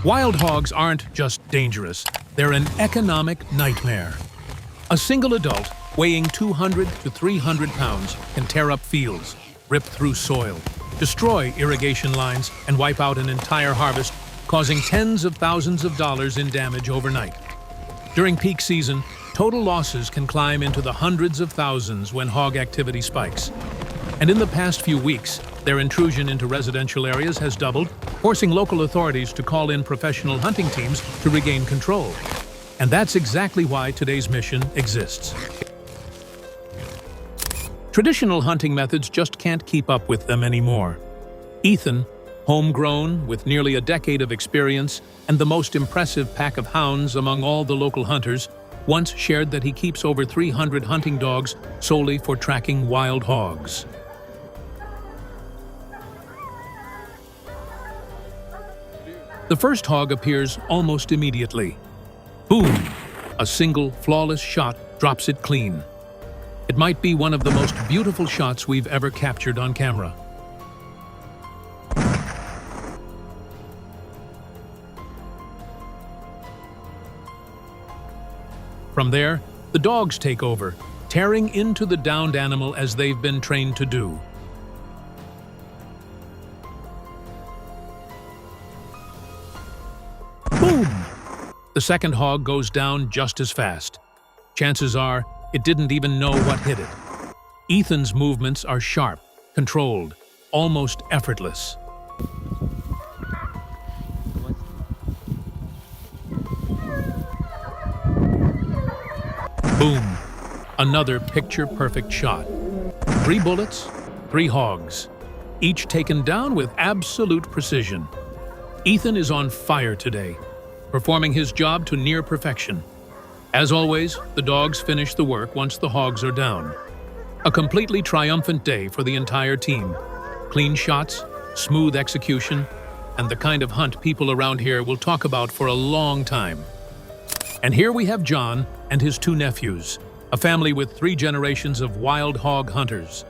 Wild hogs aren't just dangerous, they're an economic nightmare. A single adult, weighing 200 to 300 pounds, can tear up fields, rip through soil, destroy irrigation lines, and wipe out an entire harvest, causing tens of thousands of dollars in damage overnight. During peak season, total losses can climb into the hundreds of thousands when hog activity spikes. And in the past few weeks, their intrusion into residential areas has doubled, forcing local authorities to call in professional hunting teams to regain control. And that's exactly why today's mission exists. Traditional hunting methods just can't keep up with them anymore. Ethan, homegrown, with nearly a decade of experience and the most impressive pack of hounds among all the local hunters, once shared that he keeps over 300 hunting dogs solely for tracking wild hogs. The first hog appears almost immediately. Boom! A single, flawless shot drops it clean. It might be one of the most beautiful shots we've ever captured on camera. From there, the dogs take over, tearing into the downed animal as they've been trained to do. Boom! The second hog goes down just as fast. Chances are, it didn't even know what hit it. Ethan's movements are sharp, controlled, almost effortless. Boom! Another picture-perfect shot. 3 bullets, 3 hogs, each taken down with absolute precision. Ethan is on fire today, performing his job to near perfection. As always, the dogs finish the work once the hogs are down. A completely triumphant day for the entire team. Clean shots, smooth execution, and the kind of hunt people around here will talk about for a long time. And here we have John and his 2 nephews, a family with 3 generations of wild hog hunters.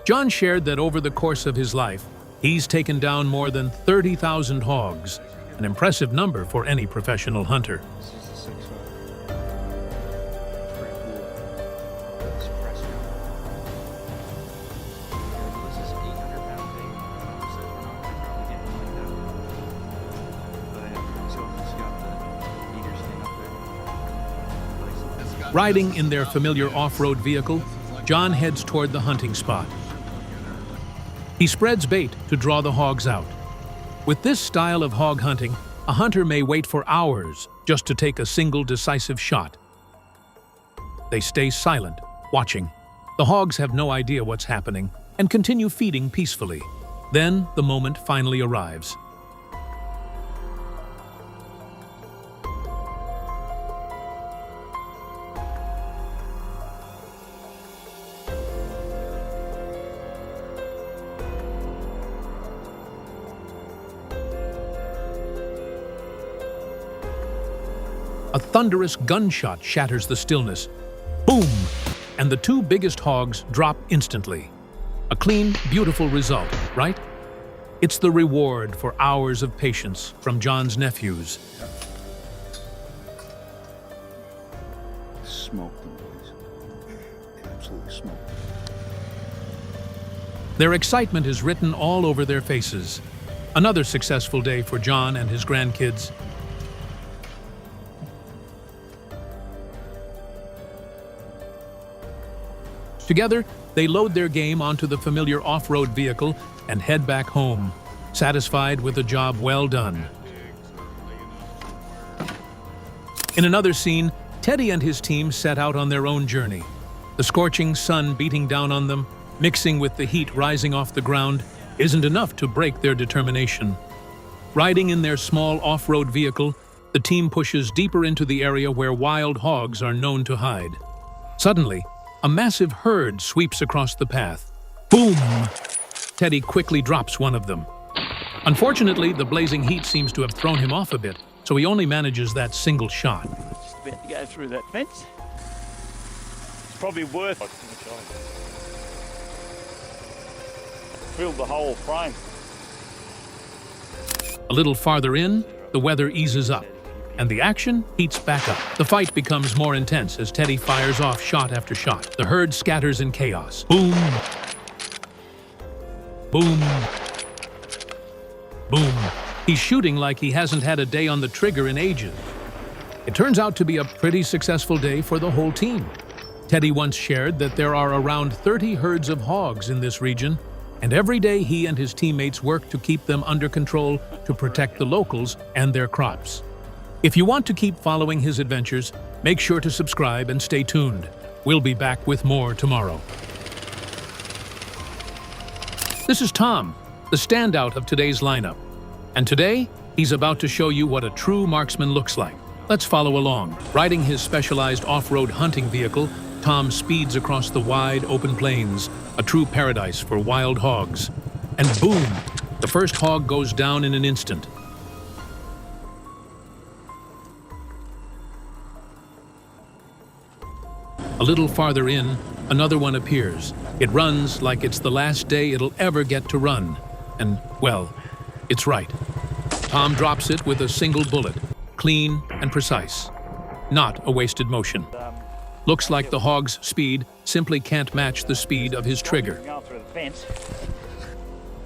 John shared that over the course of his life, he's taken down more than 30,000 hogs, an impressive number for any professional hunter. Riding in their familiar off-road vehicle, John heads toward the hunting spot. He spreads bait to draw the hogs out. With this style of hog hunting, a hunter may wait for hours just to take a single decisive shot. They stay silent, watching. The hogs have no idea what's happening and continue feeding peacefully. Then the moment finally arrives. A thunderous gunshot shatters the stillness. Boom! And the 2 biggest hogs drop instantly. A clean, beautiful result, right? It's the reward for hours of patience from John's nephews. Smoke them, boys. Absolutely smoke them. Their excitement is written all over their faces. Another successful day for John and his grandkids. Together, they load their game onto the familiar off-road vehicle and head back home, satisfied with a job well done. In another scene, Teddy and his team set out on their own journey. The scorching sun beating down on them, mixing with the heat rising off the ground, isn't enough to break their determination. Riding in their small off-road vehicle, the team pushes deeper into the area where wild hogs are known to hide. Suddenly, a massive herd sweeps across the path. Boom! Teddy quickly drops one of them. Unfortunately, the blazing heat seems to have thrown him off a bit, so he only manages that single shot. Just about to go through that fence. It's probably worth it. Filled the whole frame. A little farther in, the weather eases up, and the action heats back up. The fight becomes more intense as Teddy fires off shot after shot. The herd scatters in chaos. Boom! Boom! Boom! He's shooting like he hasn't had a day on the trigger in ages. It turns out to be a pretty successful day for the whole team. Teddy once shared that there are around 30 herds of hogs in this region, and every day he and his teammates work to keep them under control to protect the locals and their crops. If you want to keep following his adventures, make sure to subscribe and stay tuned. We'll be back with more tomorrow. This is Tom, the standout of today's lineup. And today, he's about to show you what a true marksman looks like. Let's follow along. Riding his specialized off-road hunting vehicle, Tom speeds across the wide, open plains, a true paradise for wild hogs. And boom! The first hog goes down in an instant. A little farther in, another one appears. It runs like it's the last day it'll ever get to run. And, well, it's right. Tom drops it with a single bullet, clean and precise. Not a wasted motion. Looks like the hog's speed simply can't match the speed of his trigger.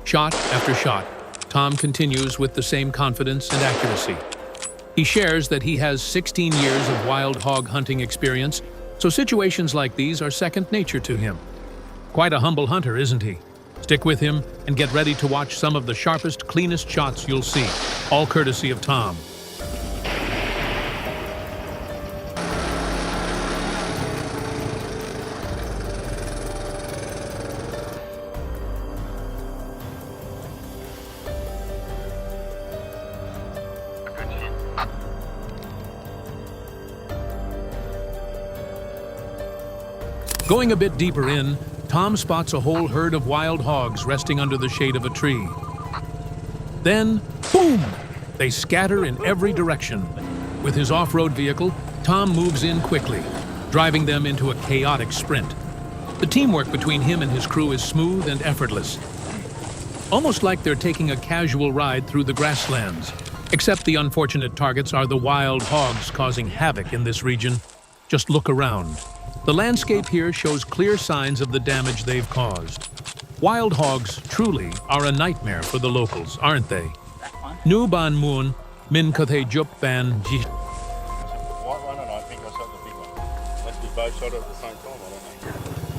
Shot after shot, Tom continues with the same confidence and accuracy. He shares that he has 16 years of wild hog hunting experience, so situations like these are second nature to him. Quite a humble hunter, isn't he? Stick with him and get ready to watch some of the sharpest, cleanest shots you'll see, all courtesy of Tom. Going a bit deeper in, Tom spots a whole herd of wild hogs resting under the shade of a tree. Then, boom! They scatter in every direction. With his off-road vehicle, Tom moves in quickly, driving them into a chaotic sprint. The teamwork between him and his crew is smooth and effortless. Almost like they're taking a casual ride through the grasslands. Except the unfortunate targets are the wild hogs causing havoc in this region. Just look around. The landscape here shows clear signs of the damage they've caused. Wild hogs truly are a nightmare for the locals, aren't they? Nu ban moon, min kathe jup ban ji. White one, and I think I shot the big one. Unless we both shot it at the same time, I don't know.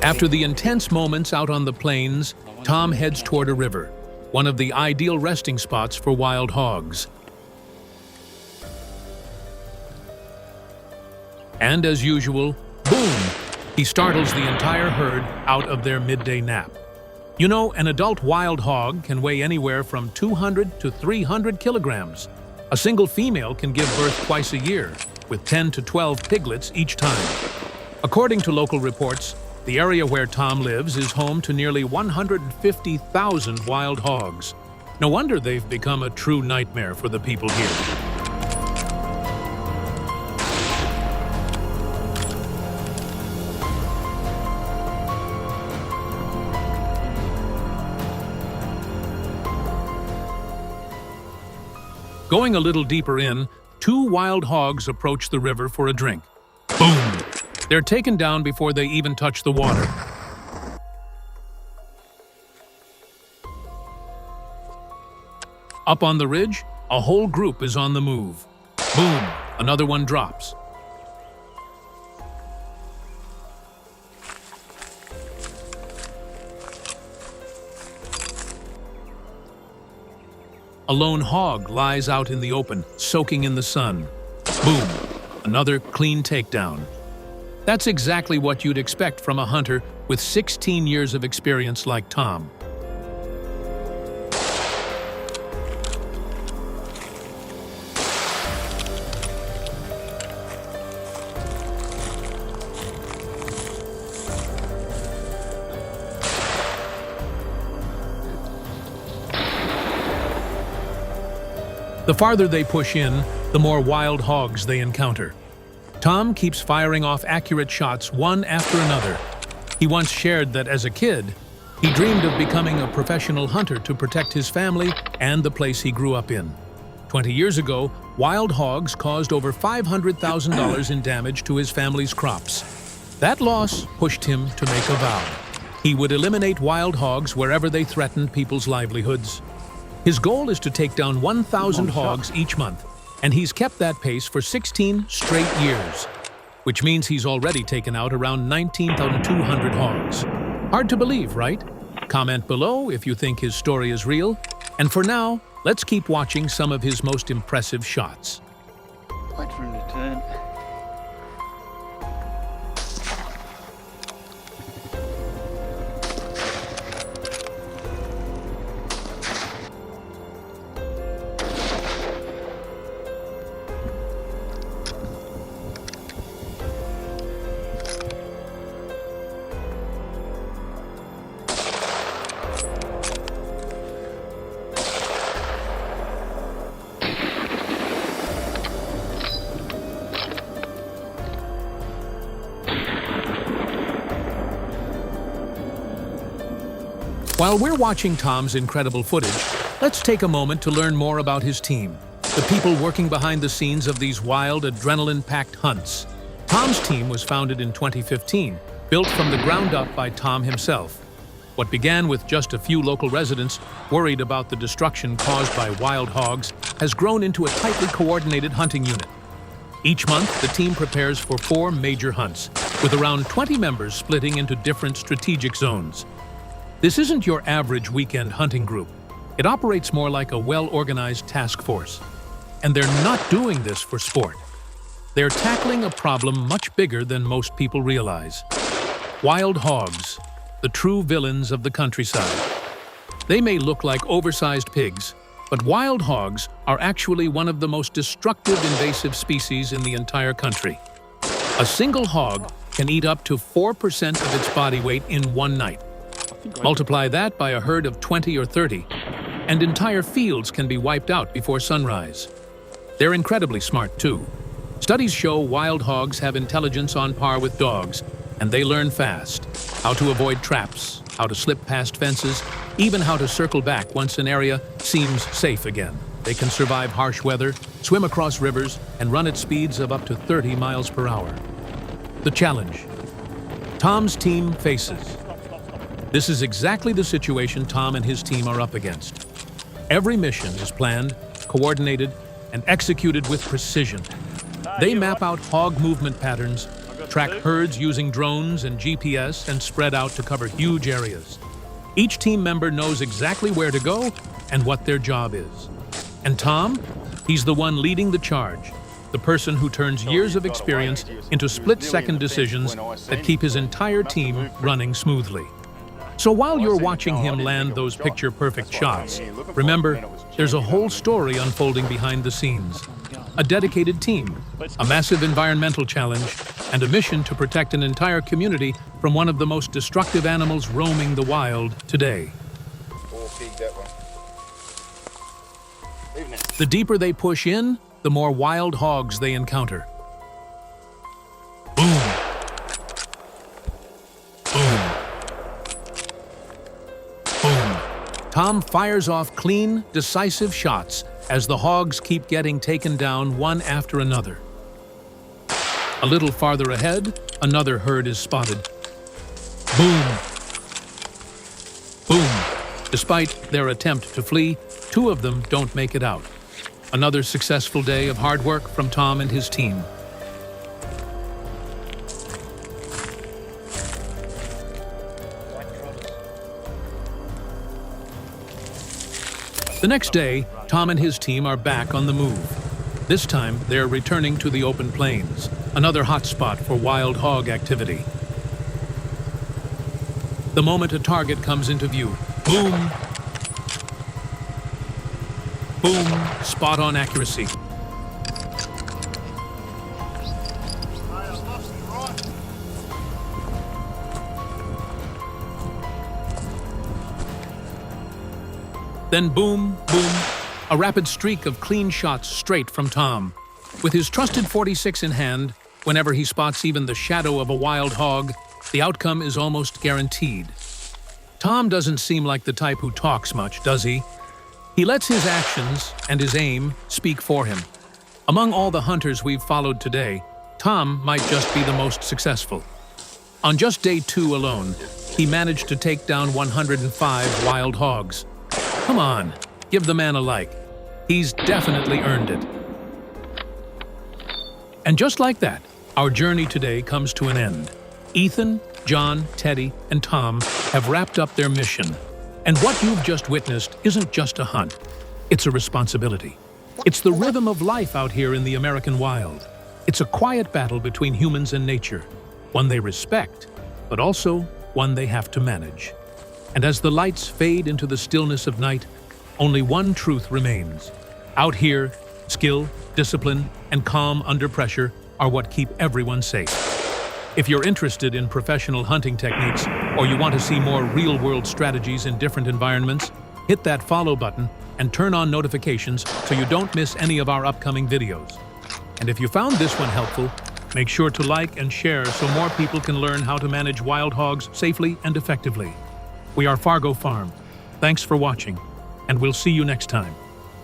After the intense moments out on the plains, Tom heads toward a river, one of the ideal resting spots for wild hogs. And as usual, boom! He startles the entire herd out of their midday nap. You know, an adult wild hog can weigh anywhere from 200 to 300 kilograms. A single female can give birth twice a year, with 10 to 12 piglets each time. According to local reports, the area where Tom lives is home to nearly 150,000 wild hogs. No wonder they've become a true nightmare for the people here. Going a little deeper in, two wild hogs approach the river for a drink. Boom! They're taken down before they even touch the water. Up on the ridge, a whole group is on the move. Boom! Another one drops. A lone hog lies out in the open, soaking in the sun. Boom! Another clean takedown. That's exactly what you'd expect from a hunter with 16 years of experience like Tom. The farther they push in, the more wild hogs they encounter. Tom keeps firing off accurate shots one after another. He once shared that as a kid, he dreamed of becoming a professional hunter to protect his family and the place he grew up in. 20 years ago, wild hogs caused over $500,000 in damage to his family's crops. That loss pushed him to make a vow. He would eliminate wild hogs wherever they threatened people's livelihoods. His goal is to take down 1,000 hogs each month, and he's kept that pace for 16 straight years, which means he's already taken out around 19,200 hogs. Hard to believe, right? Comment below if you think his story is real. And for now, let's keep watching some of his most impressive shots. Wait for him to turn. While we're watching Tom's incredible footage, let's take a moment to learn more about his team, the people working behind the scenes of these wild, adrenaline-packed hunts. Tom's team was founded in 2015, built from the ground up by Tom himself. What began with just a few local residents worried about the destruction caused by wild hogs has grown into a tightly coordinated hunting unit. Each month, the team prepares for 4 major hunts, with around 20 members splitting into different strategic zones. This isn't your average weekend hunting group. It operates more like a well-organized task force. And they're not doing this for sport. They're tackling a problem much bigger than most people realize. Wild hogs, the true villains of the countryside. They may look like oversized pigs, but wild hogs are actually one of the most destructive invasive species in the entire country. A single hog can eat up to 4% of its body weight in one night. Multiply that by a herd of 20 or 30, and entire fields can be wiped out before sunrise. They're incredibly smart, too. Studies show wild hogs have intelligence on par with dogs, and they learn fast. How to avoid traps, how to slip past fences, even how to circle back once an area seems safe again. They can survive harsh weather, swim across rivers, and run at speeds of up to 30 miles per hour. The challenge Tom's team faces. This is exactly the situation Tom and his team are up against. Every mission is planned, coordinated, and executed with precision. They map out hog movement patterns, track herds using drones and GPS, and spread out to cover huge areas. Each team member knows exactly where to go and what their job is. And Tom? He's the one leading the charge, the person who turns years of experience into split-second decisions that keep his entire team running smoothly. So while you're watching him land those picture-perfect shots, remember, there's a whole story unfolding behind the scenes. A dedicated team, a massive environmental challenge, and a mission to protect an entire community from one of the most destructive animals roaming the wild today. The deeper they push in, the more wild hogs they encounter. Boom! Boom! Boom! Tom fires off clean, decisive shots as the hogs keep getting taken down one after another. A little farther ahead, another herd is spotted. Boom! Boom! Despite their attempt to flee, 2 of them don't make it out. Another successful day of hard work from Tom and his team. The next day, Tom and his team are back on the move. This time, they're returning to the open plains, another hotspot for wild hog activity. The moment a target comes into view, boom! Boom! Spot-on accuracy. Then boom, boom, A rapid streak of clean shots straight from Tom. With his trusted 46 in hand, whenever he spots even the shadow of a wild hog, the outcome is almost guaranteed. Tom doesn't seem like the type who talks much, does he? He lets his actions and his aim speak for him. Among all the hunters we've followed today, Tom might just be the most successful. On just day 2 alone, he managed to take down 105 wild hogs. Come on, give the man a like. He's definitely earned it. And just like that, our journey today comes to an end. Ethan, John, Teddy, and Tom have wrapped up their mission. And what you've just witnessed isn't just a hunt. It's a responsibility. It's the rhythm of life out here in the American wild. It's a quiet battle between humans and nature, one they respect, but also one they have to manage. And as the lights fade into the stillness of night, only one truth remains. Out here, skill, discipline, and calm under pressure are what keep everyone safe. If you're interested in professional hunting techniques, or you want to see more real-world strategies in different environments, hit that follow button and turn on notifications so you don't miss any of our upcoming videos. And if you found this one helpful, make sure to like and share so more people can learn how to manage wild hogs safely and effectively. We are Fargo Farm. Thanks for watching, and we'll see you next time.